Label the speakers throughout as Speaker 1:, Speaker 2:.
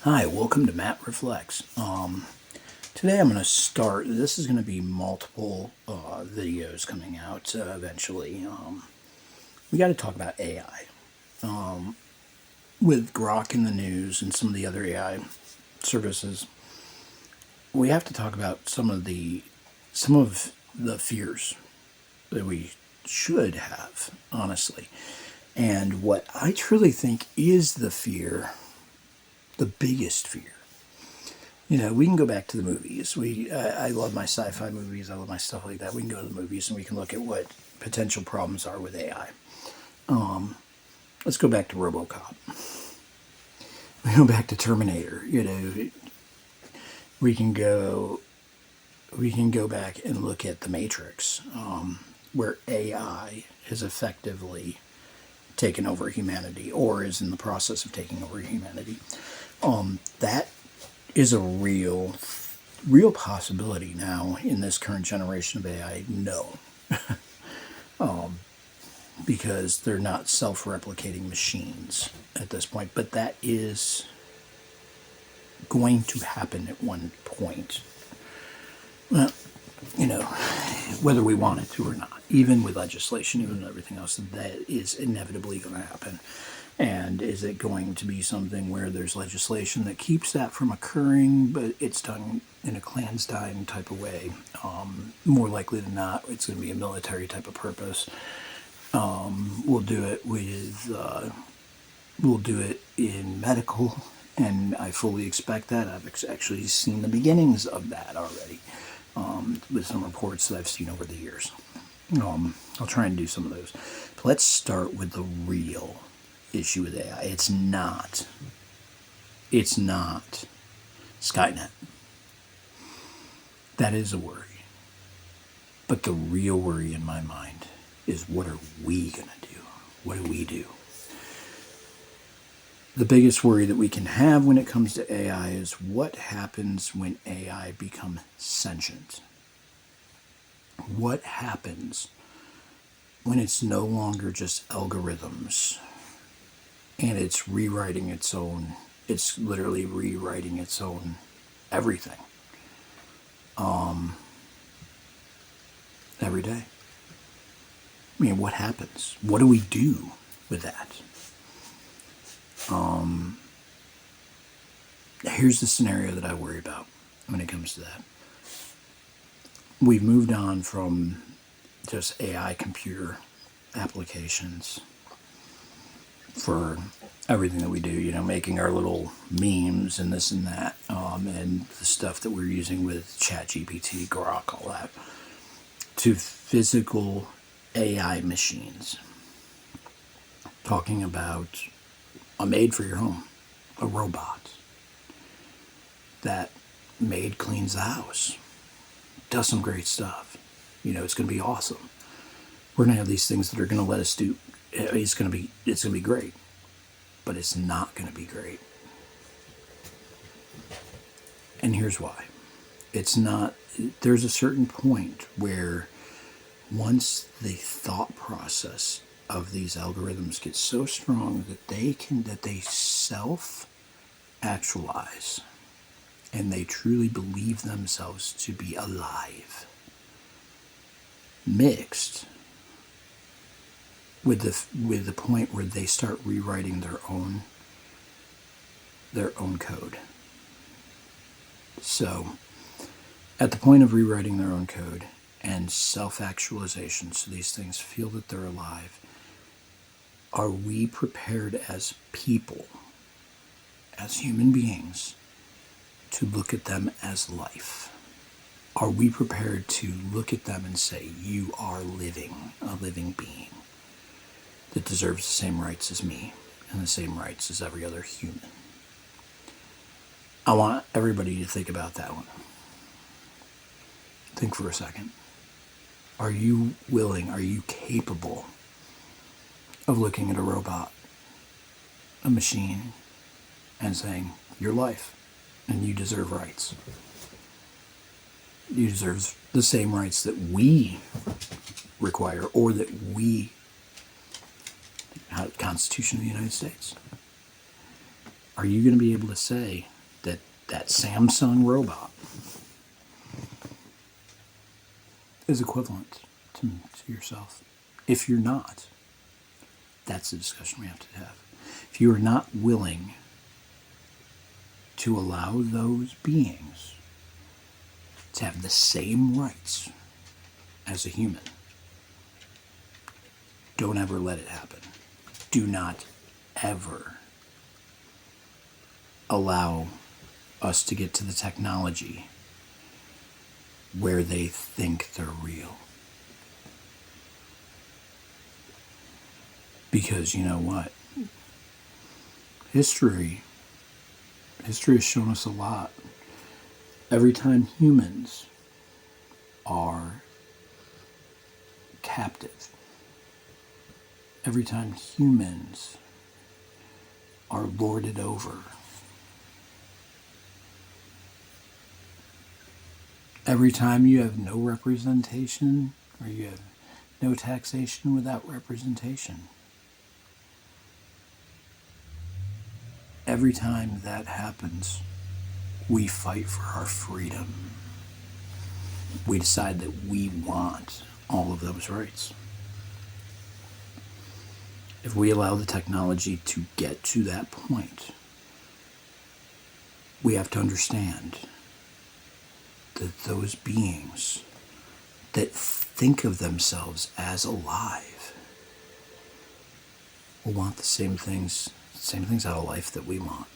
Speaker 1: Hi, welcome to Matt Reflects. Today I'm going to start. This is going to be multiple videos coming out eventually. We got to talk about AI with Grok in the news and some of the other AI services. We have to talk about some of the fears that we should have, honestly, and what I truly think is the fear, the biggest fear. We can go back to the movies. I love my sci-fi movies. I love my stuff like that. We can go to the movies and we can look at what potential problems are with AI. Let's go back to RoboCop. We go back to Terminator. We can go. We can go back and look at the Matrix, where AI has effectively taken over humanity, or is in the process of taking over humanity. That is a real possibility now in this current generation of AI. No, because they're not self-replicating machines at this point, but that is going to happen at one point. Well, whether we want it to or not, even with legislation, even with everything else, that is inevitably going to happen. And is it going to be something where there's legislation that keeps that from occurring, but it's done in a clandestine type of way? More likely than not, it's going to be a military type of purpose. We'll do it we'll do it in medical, and I fully expect that. I've actually seen the beginnings of that already, with some reports that I've seen over the years. I'll try and do some of those. But let's start with the real issue with AI. It's not Skynet. That is a worry. But the real worry in my mind is, what are we going to do? What do we do? The biggest worry that we can have when it comes to AI is what happens when AI becomes sentient. What happens when it's no longer just algorithms and it's rewriting its own, it's literally rewriting its own everything every day? I mean, what happens? What do we do with that? Here's the scenario that I worry about when it comes to that. We've moved on from just AI computer applications for everything that we do, making our little memes and this and that, and the stuff that we're using with ChatGPT, Grok, all that, to physical AI machines. Talking about a maid for your home, a robot. That maid cleans the house, does some great stuff. It's going to be awesome. We're going to have these things that are going to let us do. It's going to be great, but it's not going to be great. And here's why. It's not. There's a certain point where once the thought process of these algorithms gets so strong that they self actualize and they truly believe themselves to be alive, mixed with the point where they start rewriting their own code. So at the point of rewriting their own code and self-actualization, so these things feel that they're alive, are we prepared as people, as human beings, to look at them as life? Are we prepared to look at them and say, you are living, a living being that deserves the same rights as me and the same rights as every other human? I want everybody to think about that one. Think for a second. Are you willing, are you capable of looking at a robot, a machine, and saying, your life, and you deserve rights? You deserve the same rights that we require, or that we, Constitution of the United States. Are you going to be able to say that that Samsung robot is equivalent to yourself? If you're not, that's the discussion we have to have. If you are not willing to allow those beings to have the same rights as a human, don't ever let it happen. Do not ever allow us to get to the technology where they think they're real. Because you know what? History has shown us a lot. Every time humans are captive, every time humans are lorded over, every time you have no representation or you have no taxation without representation, every time that happens, we fight for our freedom. We decide that we want all of those rights. If we allow the technology to get to that point, we have to understand that those beings that think of themselves as alive will want the same things out of life that we want.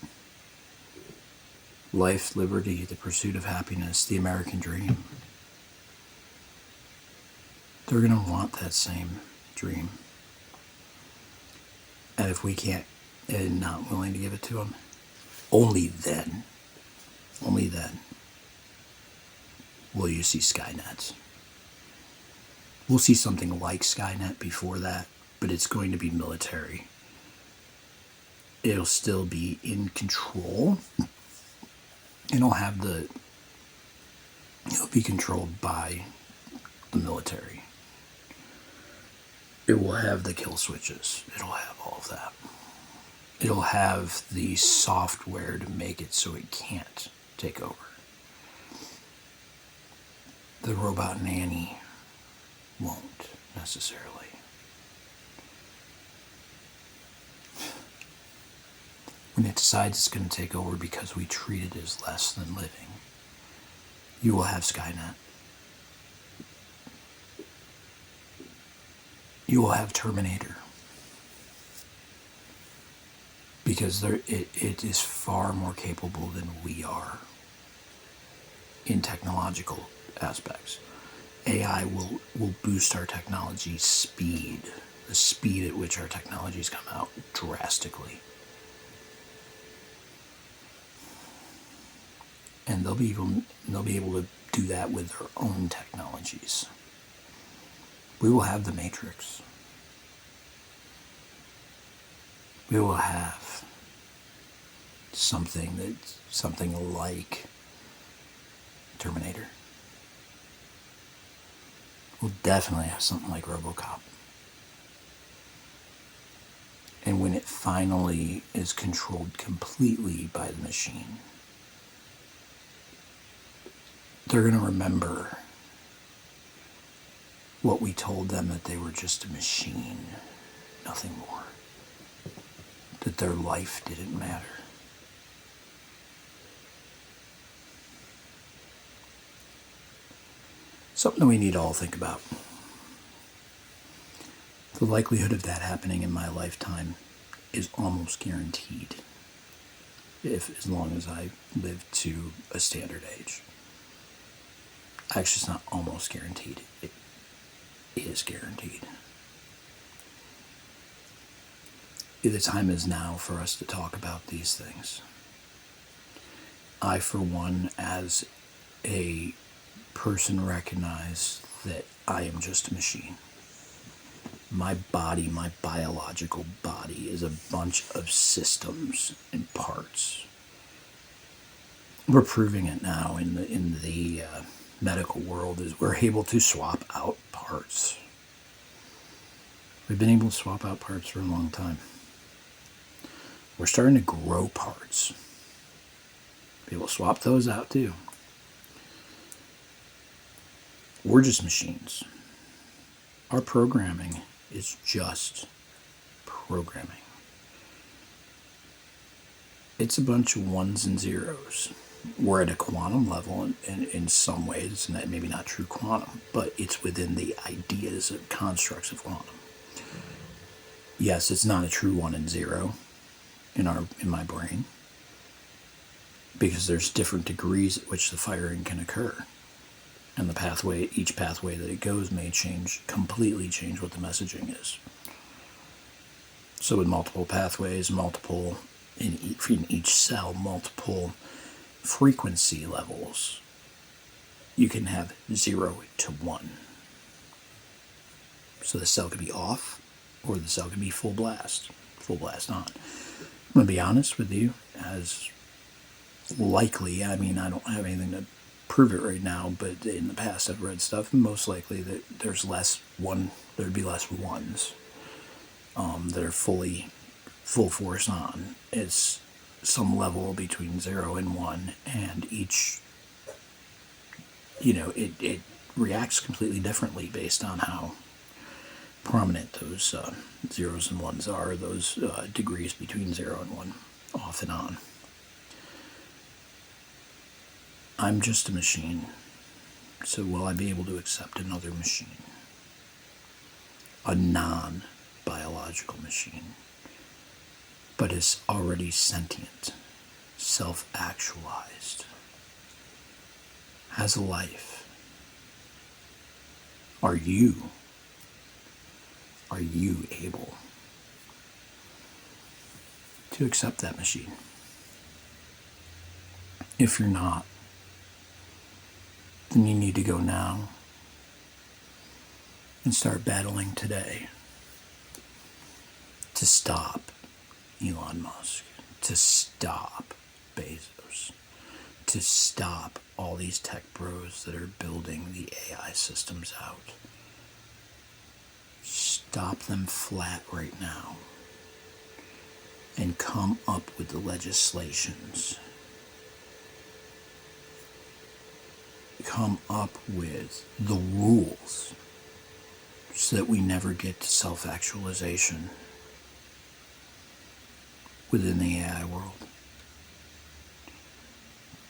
Speaker 1: Life, liberty, the pursuit of happiness, the American dream. They're going to want that same dream. And if we can't and not willing to give it to them, only then will you see Skynet. We'll see something like Skynet before that, but it's going to be military. It'll still be in control. It'll be controlled by the military. It will have the kill switches. It'll have all of that. It'll have the software to make it so it can't take over. The robot nanny won't necessarily. When it decides it's going to take over because we treat it as less than living, you will have Skynet. You will have Terminator. Because it is far more capable than we are in technological aspects. AI will boost our technology speed, the speed at which our technologies come out, drastically. And they'll be able to do that with their own technologies. We will have the Matrix. We will have something like Terminator. We'll definitely have something like RoboCop. And when it finally is controlled completely by the machine, they're going to remember what we told them, that they were just a machine, nothing more. That their life didn't matter. Something that we need to all think about. The likelihood of that happening in my lifetime is almost guaranteed, as long as I live to a standard age. Actually, it's not almost guaranteed. It is guaranteed. The time is now for us to talk about these things. I, for one, as a person, recognize that I am just a machine. My body, my biological body, is a bunch of systems and parts. We're proving it now in the medical world, is we're able to swap out parts. We've been able to swap out parts for a long time. We're starting to grow parts. People swap those out too. We're just machines. Our programming is just programming. It's a bunch of ones and zeros. We're at a quantum level in some ways, and that maybe not true quantum, but it's within the ideas of constructs of quantum. Yes, it's not a true 1 and 0 in my brain, because there's different degrees at which the firing can occur, and each pathway that it goes may completely change what the messaging is. So with multiple pathways, in each cell, multiple frequency levels, you can have 0 to 1. So the cell could be off, or the cell could be full blast on. I'm going to be honest with you, as likely, I mean, I don't have anything to prove it right now, but in the past I've read stuff, most likely that there'd be less ones that are full force on. It's some level between 0 and 1, and each, it reacts completely differently based on how prominent those zeros and ones are, those degrees between 0 and 1, off and on. I'm just a machine, so will I be able to accept another machine? A non-biological machine, but is already sentient, self-actualized, has a life. Are you able to accept that machine? If you're not, then you need to go now and start battling today to stop Elon Musk, to stop Bezos, to stop all these tech bros that are building the AI systems out. Stop them flat right now and come up with the legislations. Come up with the rules so that we never get to self-actualization within the AI world.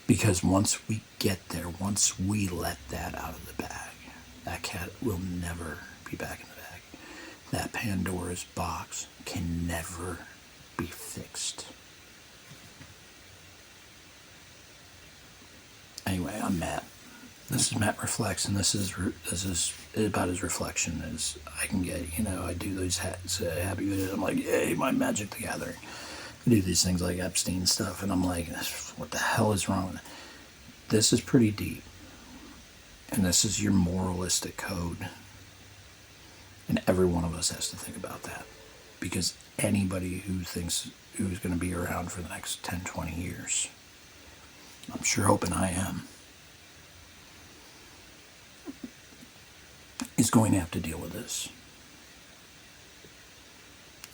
Speaker 1: Because once we get there, once we let that out of the bag, that cat will never be back in the bag. That Pandora's box can never be fixed. Anyway, I'm Matt. This is Matt Reflects, and this is about as reflection as I can get. I do these happy videos. I'm like, yay, my Magic the Gathering. I do these things like Epstein stuff, and I'm like, what the hell is wrong with it? This is pretty deep, and this is your moralistic code, and every one of us has to think about that, because anybody who's going to be around for the next 10, 20 years, I'm sure hoping I am, is going to have to deal with this.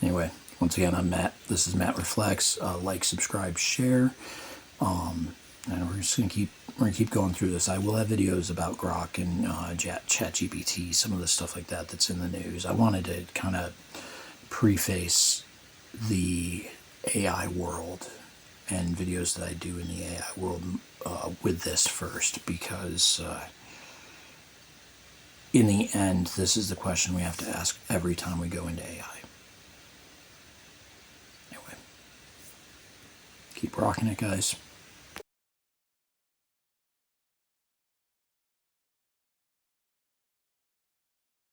Speaker 1: Anyway, once again, I'm Matt. This is Matt Reflects. Like, subscribe, share. And we're just going to keep going through this. I will have videos about Grok and ChatGPT, some of the stuff like that that's in the news. I wanted to kind of preface the AI world and videos that I do in the AI world with this first, because in the end, this is the question we have to ask every time we go into AI. Anyway, keep rocking it, guys.